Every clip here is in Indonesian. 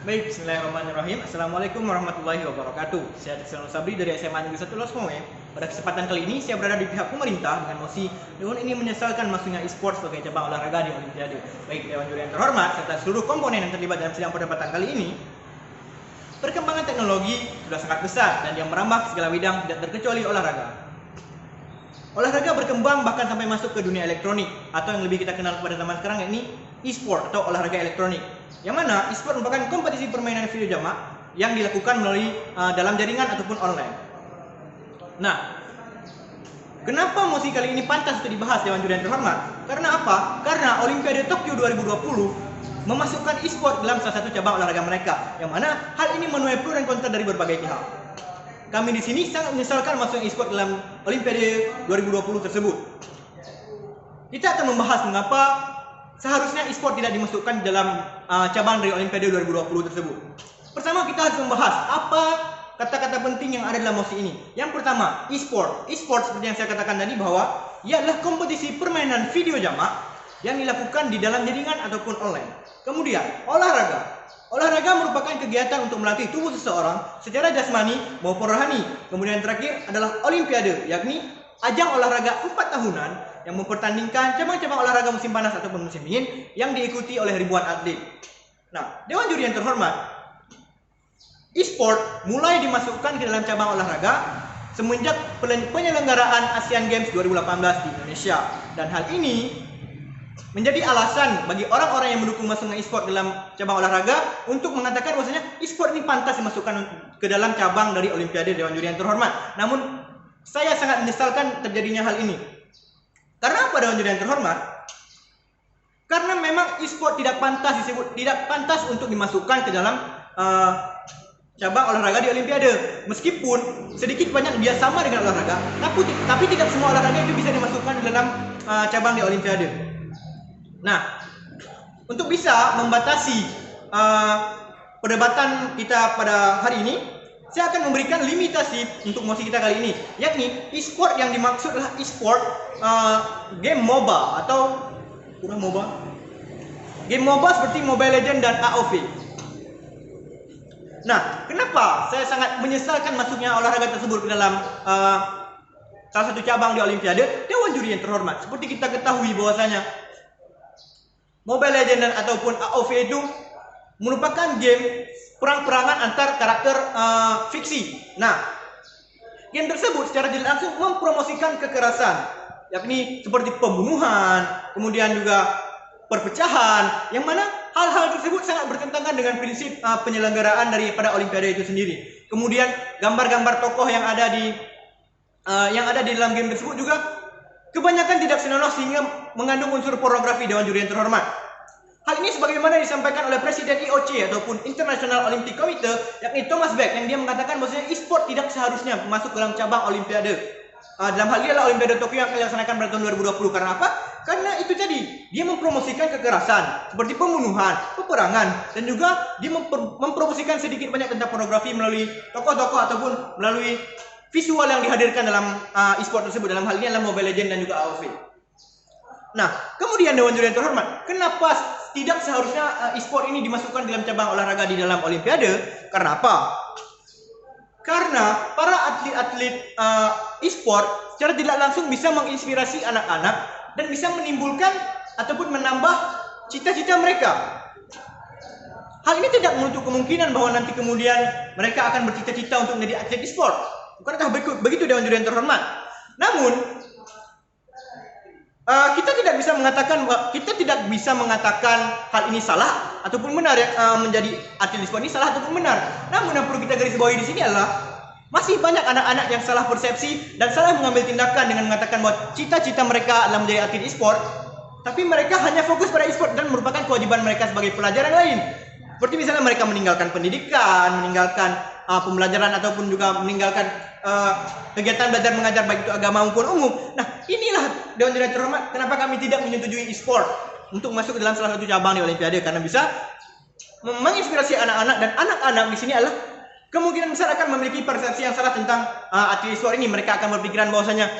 Baik, bismillahirrahmanirrahim. Assalamualaikum warahmatullahi wabarakatuh. Saya Trisno Sabri dari SMA Negeri 1 Losmowe. Pada kesempatan kali ini, saya berada di pihak pemerintah dengan mosi Dewan ini menyesalkan masuknya e-sport sebagai cabang olahraga di Olimpiade. Baik Dewan Juri yang terhormat, serta seluruh komponen yang terlibat dalam sidang perdebatan kali ini, perkembangan teknologi sudah sangat besar dan yang merambah ke segala bidang tidak terkecuali olahraga. Olahraga berkembang bahkan sampai masuk ke dunia elektronik atau yang lebih kita kenal pada zaman sekarang yakni e-sport atau olahraga elektronik. Yang mana e-sport merupakan kompetisi permainan video jamak yang dilakukan melalui dalam jaringan ataupun online. Nah, kenapa mosi kali ini pantas untuk dibahas Dewan Juri yang terhormat? Karena apa? Karena Olimpiade Tokyo 2020 memasukkan e-sport dalam salah satu cabang olahraga mereka, yang mana hal ini menuai pro dan kontra dari berbagai pihak. Kami di sini sangat menyesalkan masuknya e-sport dalam Olimpiade 2020 tersebut. Kita akan membahas mengapa seharusnya e-sport tidak dimasukkan dalam cabang dari Olimpiade 2020 tersebut. Pertama, kita harus membahas apa kata-kata penting yang ada dalam mosi ini. Yang pertama, e-sport. E-sport seperti yang saya katakan tadi bahwa ia adalah kompetisi permainan video jamak yang dilakukan di dalam jaringan ataupun online. Kemudian, olahraga. Olahraga merupakan kegiatan untuk melatih tubuh seseorang secara jasmani maupun rohani. Kemudian terakhir adalah Olimpiade, yakni ajang olahraga 4 tahunan yang mempertandingkan cabang-cabang olahraga musim panas ataupun musim dingin yang diikuti oleh ribuan atlet. Nah, Dewan Juri yang terhormat, e-sport mulai dimasukkan ke dalam cabang olahraga semenjak penyelenggaraan Asian Games 2018 di Indonesia. Dan hal ini menjadi alasan bagi orang-orang yang mendukung masuknya e-sport dalam cabang olahraga untuk mengatakan bahwasanya e-sport ini pantas dimasukkan ke dalam cabang dari Olimpiade Dewan Juri yang terhormat. Namun saya sangat menyesalkan terjadinya hal ini. Karena apa Dewan Juri yang terhormat? Karena memang e-sport tidak pantas untuk dimasukkan ke dalam cabang olahraga di Olimpiade. Meskipun sedikit banyak dia sama dengan olahraga, tapi tidak semua olahraga itu bisa dimasukkan dalam cabang di Olimpiade. Nah, untuk bisa membatasi perdebatan kita pada hari ini, saya akan memberikan limitasi untuk mosi kita kali ini, yakni e-sport yang dimaksud adalah e-sport game MOBA atau game MOBA seperti Mobile Legends dan AoV. Nah, kenapa saya sangat menyesalkan masuknya olahraga tersebut ke dalam salah satu cabang di Olimpiade? Dewan Juri yang terhormat, seperti kita ketahui bahwasanya Mobile Legends ataupun AoV itu merupakan game perang-perangan antar karakter fiksi. Nah, game tersebut secara tidak langsung mempromosikan kekerasan, yakni seperti pembunuhan, kemudian juga perpecahan, yang mana hal-hal tersebut sangat bertentangan dengan prinsip penyelenggaraan daripada Olimpiade itu sendiri. Kemudian gambar-gambar tokoh yang ada di dalam game tersebut juga kebanyakan tidak senonoh sehingga mengandung unsur pornografi. Dewan Juri yang terhormat, hal ini sebagaimana disampaikan oleh Presiden IOC ataupun International Olympic Committee, yakni Thomas Bach, yang dia mengatakan bahwasanya e-sport tidak seharusnya masuk dalam cabang Olimpiade. Dalam hal ini adalah Olimpiade Tokyo yang akan dilaksanakan pada tahun 2020. Karena apa? Karena itu tadi, dia mempromosikan kekerasan seperti pembunuhan, peperangan, dan juga dia mempromosikan sedikit banyak tentang pornografi melalui tokoh-tokoh ataupun melalui visual yang dihadirkan dalam e-sport tersebut. Dalam hal ini adalah Mobile Legends dan juga AoV. Nah, kemudian Dewan Juri yang terhormat, kenapa tidak seharusnya e-sport ini dimasukkan dalam cabang olahraga di dalam Olimpiade? Karena apa? Karena para atlet-atlet e-sport secara tidak langsung bisa menginspirasi anak-anak dan bisa menimbulkan ataupun menambah cita-cita mereka. Hal ini tidak menutup kemungkinan bahwa nanti kemudian mereka akan bercita-cita untuk menjadi atlet e-sport. Bukankah begitu Dewan Juri yang terhormat? Namun kita tidak bisa mengatakan hal ini salah ataupun benar, menjadi atlet e-sport ini salah ataupun benar. Namun yang perlu kita garis bawahi di sini adalah masih banyak anak-anak yang salah persepsi dan salah mengambil tindakan dengan mengatakan bahwa cita-cita mereka adalah menjadi atlet e-sport, tapi mereka hanya fokus pada e-sport dan merupakan kewajiban mereka sebagai pelajar yang lain. Seperti misalnya mereka meninggalkan pendidikan, meninggalkan pembelajaran ataupun juga meninggalkan kegiatan belajar mengajar baik itu agama maupun umum. Nah, inilah Dewan Juri yang terhormat, kenapa kami tidak menyetujui e-sport untuk masuk ke dalam salah satu cabang di Olimpiade, karena bisa menginspirasi anak-anak, dan anak-anak di sini adalah kemungkinan besar akan memiliki persepsi yang salah tentang atlet e-sport ini. Mereka akan berpikiran bahwasanya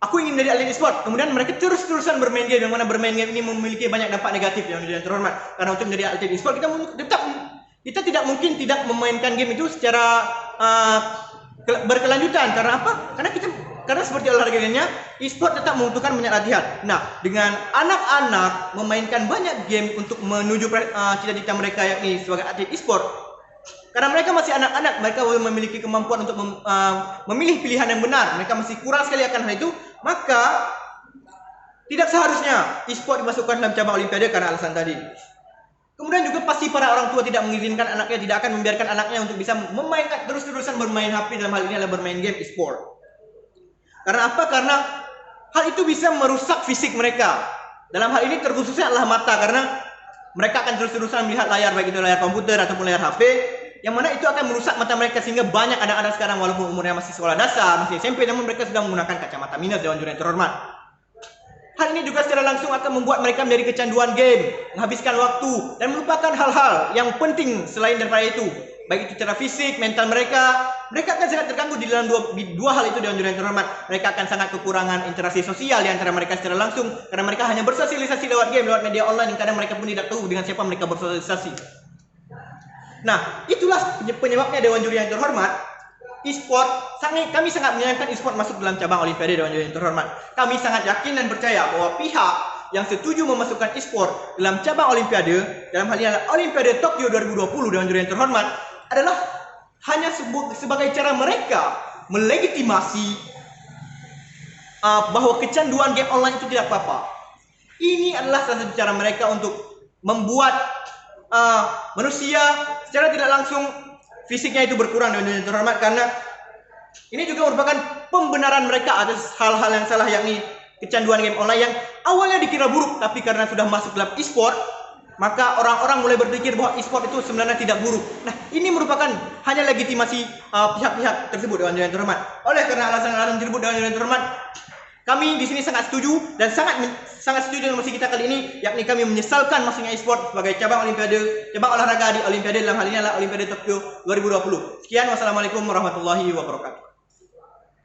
aku ingin menjadi atlet e-sport, kemudian mereka terus-terusan bermain game, yang mana bermain game ini memiliki banyak dampak negatif yang terhormat. Karena untuk menjadi atlet e-sport kita kita tidak mungkin tidak memainkan game itu secara berkelanjutan. Karena apa? Karena seperti olahraga lainnya, e-sport tetap membutuhkan banyak latihan. Nah, dengan anak-anak memainkan banyak game untuk menuju cita-cita mereka yakni sebagai atlet e-sport, karena mereka masih anak-anak, mereka belum memiliki kemampuan untuk memilih pilihan yang benar. Mereka masih kurang sekali akan hal itu, maka tidak seharusnya e-sport dimasukkan dalam cabang olimpiade karena alasan tadi. Kemudian juga pasti para orang tua tidak mengizinkan anaknya, tidak akan membiarkan anaknya untuk bisa memainkan terus-terusan bermain HP, dalam hal ini adalah bermain game e-sport. Karena apa? Karena hal itu bisa merusak fisik mereka. Dalam hal ini terkhususnya adalah mata, karena mereka akan terus-terusan melihat layar, baik itu layar komputer ataupun layar HP, yang mana itu akan merusak mata mereka, sehingga banyak anak-anak sekarang walaupun umurnya masih sekolah dasar, masih SMP, namun mereka sudah menggunakan kacamata minus. Dewan juri yang terhormat, hal ini juga secara langsung akan membuat mereka menjadi kecanduan game, menghabiskan waktu, dan melupakan hal-hal yang penting selain daripada itu. Baik itu secara fisik, mental mereka akan sangat terganggu di dalam dua hal itu. Dewan juri yang terhormat, mereka akan sangat kekurangan interaksi sosial di antara mereka secara langsung, karena mereka hanya bersosialisasi lewat game, lewat media online, yang kadang mereka pun tidak tahu dengan siapa mereka bersosialisasi. Nah, itulah penyebabnya Dewan juri yang terhormat, e-sport, kami sangat menyayangkan e-sport masuk dalam cabang olimpiade. Dewan juri yang terhormat, kami sangat yakin dan percaya bahwa pihak yang setuju memasukkan e-sport dalam cabang olimpiade, dalam hal ini adalah Olimpiade Tokyo 2020, Dewan juri yang terhormat, adalah hanya sebagai cara mereka melegitimasi bahwa kecanduan game online itu tidak apa-apa. Ini adalah salah satu cara mereka untuk membuat manusia secara tidak langsung fisiknya itu berkurang. Dewan juri yang terhormat, karena ini juga merupakan pembenaran mereka atas hal-hal yang salah, yakni kecanduan game online yang awalnya dikira buruk, tapi karena sudah masuk dalam e-sport, maka orang-orang mulai berpikir bahwa e-sport itu sebenarnya tidak buruk. Nah, ini merupakan hanya legitimasi pihak-pihak tersebut. Dewan juri yang terhormat, oleh karena alasan-alasan tersebut, Dewan juri yang terhormat, kami di sini sangat setuju dan sangat setuju dengan mosi kita kali ini, yakni kami menyesalkan masuknya e-sport sebagai cabang olahraga di olimpiade, dalam hal ini adalah Olimpiade Tokyo 2020. Sekian, wassalamualaikum warahmatullahi wabarakatuh.